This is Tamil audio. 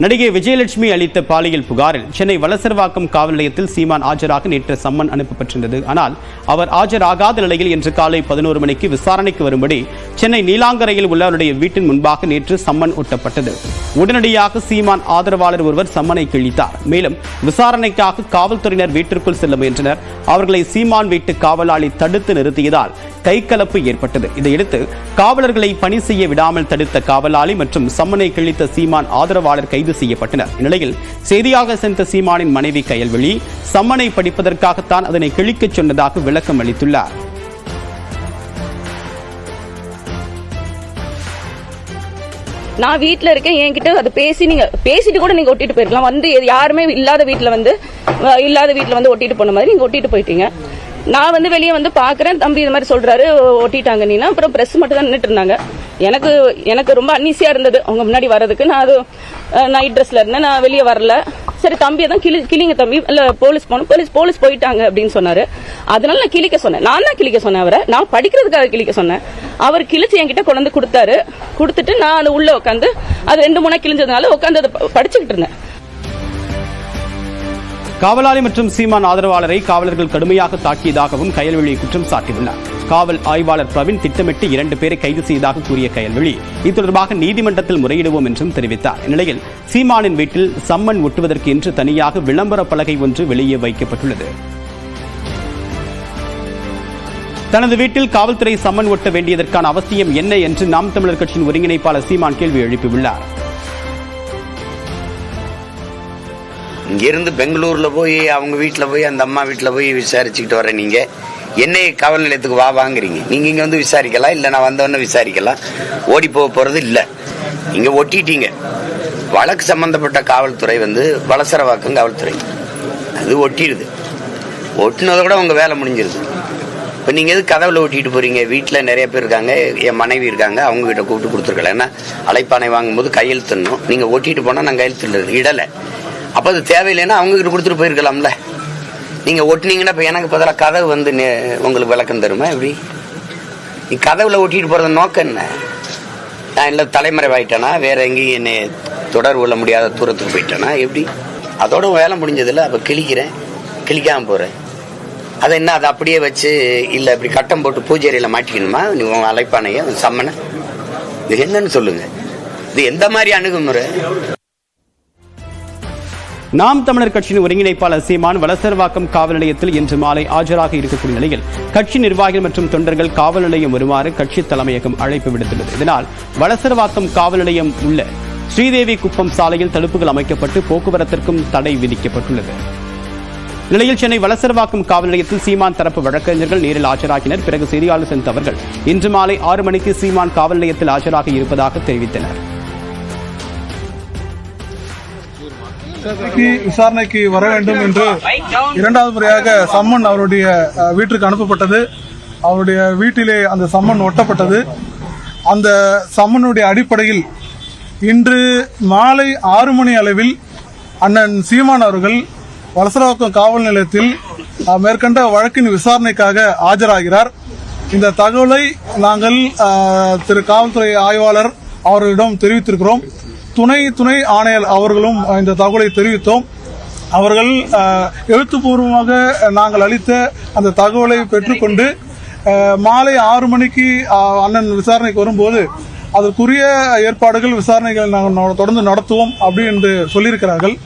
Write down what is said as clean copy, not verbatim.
நடிகை விஜயலட்சுமி அளித்த பாலியல் புகாரில் சென்னை வலசர்வாக்கம் காவல் நிலையத்தில் சீமான் ஆஜராக நேற்று சம்மன் அனுப்பப்பட்டிருந்தது. ஆனால் அவர் ஆஜராகாத நிலையில் இன்று காலை 11 மணிக்கு விசாரணைக்கு வரும்படி சென்னை நீலாங்கரையில் உள்ள அவருடைய வீட்டின் முன்பாக நேற்று சம்மன் ஒட்டப்பட்டது. உடனடியாக சீமான் ஆதரவாளர் ஒருவர் சம்மனை கிழித்தார். மேலும் விசாரணைக்காக காவல்துறையினர் வீட்டிற்குள் செல்ல முயன்றனர். அவர்களை சீமான் வீட்டு காவலாளி தடுத்து நிறுத்தியதால் கைகலப்பு ஏற்பட்டது. இதையடுத்து காவலர்களை பணி செய்ய விடாமல் தடுத்த காவலாளி மற்றும் சம்மனை கிழித்த சீமான் ஆதரவாளர் கைது செய்யப்பட்டனர். இந்நிலையில் செய்தியாக சென்ற சீமானின் மனைவி கயல்விழி சம்மனை படிப்பதற்காகத்தான் அதனை கிழிக்கச் சொன்னதாக விளக்கம் அளித்துள்ளார். நான் வீட்டில் இருக்கேன், என்கிட்ட அதை பேசிட்டு கூட நீங்க ஒட்டிட்டு போயிருக்கலாம். வந்து யாருமே இல்லாத வீட்டில் வந்து ஒட்டிட்டு போன மாதிரி நீங்க ஒட்டிட்டு போயிட்டீங்க. நான் வந்து வெளியே வந்து பாக்குறேன், தம்பி இது மாதிரி சொல்றாரு ஒட்டிட்டாங்க நீனா. அப்புறம் பிரஸ் மட்டும் தான் நின்றுட்டு இருந்தாங்க. எனக்கு ரொம்ப அன்னீசியா இருந்தது அவங்க முன்னாடி வர்றதுக்கு. நான் அது நைட் ட்ரெஸ்ல இருந்தேன், நான் வெளியே வரல. சரி தம்பியை தான் கிளிங்க தம்பி, இல்ல போலீஸ் போனோம், போலீஸ் போயிட்டாங்க அப்படின்னு சொன்னாரு. அதனால நான் கிளிக்க சொன்னேன். நான் தான் கிளிக்க சொன்னேன், அவரை நான் படிக்கிறதுக்காக கிளிக்க சொன்னேன். அவர் கிழிச்சு என்கிட்ட கொண்டு வந்து கொடுத்துட்டு நான் அது உள்ள உட்காந்து அது 2-3 கிழிஞ்சதுனால உட்காந்து அதை படிச்சுக்கிட்டு இருந்தேன். காவலாளி மற்றும் சீமான் ஆதரவாளரை காவலர்கள் கடுமையாக தாக்கியதாகவும் கயல்விழி குற்றம் சாட்டியுள்ளார். காவல் ஆய்வாளர் பிரவீன் திட்டமிட்டு 2 பேரை கைது செய்ததாக கூறிய கயல்விழி இது தொடர்பாக நீதிமன்றத்தில் முறையிடுவோம் என்றும் தெரிவித்தார். இந்நிலையில் சீமானின் வீட்டில் சம்மன் ஒட்டுவதற்கு என்று தனியாக விளம்பர பலகை ஒன்று வெளியே வைக்கப்பட்டுள்ளது. தனது வீட்டில் காவல்துறை சம்மன் ஒட்ட வேண்டியதற்கான அவசியம் என்ன என்று நாம் தமிழர் கட்சியின் ஒருங்கிணைப்பாளர் சீமான் கேள்வி எழுப்பியுள்ளார். இங்கிருந்து பெங்களூர்ல போய் அவங்க வீட்டில் போய் அந்த அம்மா வீட்டில் போய் விசாரிச்சுக்கிட்டு வர நீங்க என்னை காவல் நிலையத்துக்கு வாங்குறீங்க. நீங்க இங்க வந்து விசாரிக்கலாம், இல்லை நான் வந்தவொடனே விசாரிக்கலாம். ஓடி போறது இல்லை. இங்க ஒட்டிட்டீங்க. வழக்கு சம்பந்தப்பட்ட காவல்துறை வந்து வலசரவாக்கம் காவல்துறை, அது ஒட்டிடுது. ஒட்டினதை கூட உங்க வேலை முடிஞ்சிருது. இப்போ நீங்க எது கதவுல ஒட்டிட்டு போறீங்க? வீட்டில் நிறைய பேர் இருக்காங்க, என் மனைவி இருக்காங்க, அவங்க கிட்ட கூப்பிட்டு கொடுத்துருக்கலாம். ஏன்னா அழைப்பானை வாங்கும்போது கையெழுத்துடணும். நீங்க ஒட்டிட்டு போனா நான் கையெழுத்து இடலை. அப்போ அது தேவையில்லைன்னா அவங்க கிட்ட கொடுத்துட்டு போயிருக்கலாம்ல. நீங்க ஒட்டினீங்கன்னா இப்போ எனக்கு பதிலாக கதவு வந்து உங்களுக்கு விளக்கம் தருமா? எப்படி நீ கதவுல ஒட்டிட்டு போறது நோக்கம் என்ன? நான் இல்லை தலைமறைவாயிட்டேனா, வேற எங்கேயும் என்னை தொடர்பு கொள்ள முடியாத தூரத்துக்கு போயிட்டேனா எப்படி? அதோட வேலை முடிஞ்சதில்ல. அப்போ கிளிக்காம போறேன். அதை என்ன அதை அப்படியே வச்சு இல்லை இப்படி கட்டம் போட்டு பூஜை அறையில் மாட்டிக்கணுமா? நீ உங்க அழைப்பானைய சம்மனை இது என்னன்னு சொல்லுங்க. இது எந்த மாதிரி அணுகுமுறை? நாம் தமிழர் கட்சியின் ஒருங்கிணைப்பாளர் சீமான் வலசர்வாக்கம் காவல் நிலையத்தில் இன்று மாலை ஆஜராக இருக்கக்கூடிய நிலையில் கட்சி நிர்வாகிகள் மற்றும் தொண்டர்கள் காவல் நிலையம் வருமாறு கட்சி தலைமையகம் அழைப்பு விடுத்துள்ளது. இதனால் வலசர்வாக்கம் காவல் நிலையம் உள்ள ஸ்ரீதேவி குப்பம் சாலையில் தடுப்புகள் அமைக்கப்பட்டு போக்குவரத்திற்கும் தடை விதிக்கப்பட்டுள்ளது. நிலையில் சென்னை வலசர்வாக்கம் காவல் நிலையத்தில் சீமான் தரப்பு வழக்கறிஞர்கள் நேரில் ஆஜராகினர். பிறகு செய்தியாளர் சந்தித்த அவர்கள் இன்று மாலை 6 மணிக்கு சீமான் காவல் நிலையத்தில் ஆஜராக இருப்பதாக தெரிவித்தனர். விசாரணைக்கு வர வேண்டும் என்று 2வது முறையாக சம்மன் அவருடைய வீட்டிற்கு அனுப்பப்பட்டது. அவருடைய வீட்டிலே அந்த சம்மன் ஒட்டப்பட்டது. அந்த சம்மனுடைய அடிப்படையில் இன்று மாலை 6 மணி அளவில் அண்ணன் சீமான் அவர்கள் வலசரவாக்கம் காவல் நிலையத்தில் மேற்கண்ட வழக்கின் விசாரணைக்காக ஆஜராகிறார். இந்த தகவலை நாங்கள் திரு காவல்துறை ஆய்வாளர் அவர்களிடம் தெரிவித்திருக்கிறோம். துணை ஆணையர் அவர்களும் இந்த தகவலை தெரிவித்தோம். அவர்கள் எழுத்துப்பூர்வமாக நாங்கள் அளித்த அந்த தகவலை பெற்றுக்கொண்டு மாலை 6 மணிக்கு அண்ணன் விசாரணைக்கு வரும்போது அதற்குரிய ஏற்பாடுகள் விசாரணைகள் நாங்கள் தொடர்ந்து நடத்துவோம் அப்படி என்று சொல்லியிருக்கிறார்கள்.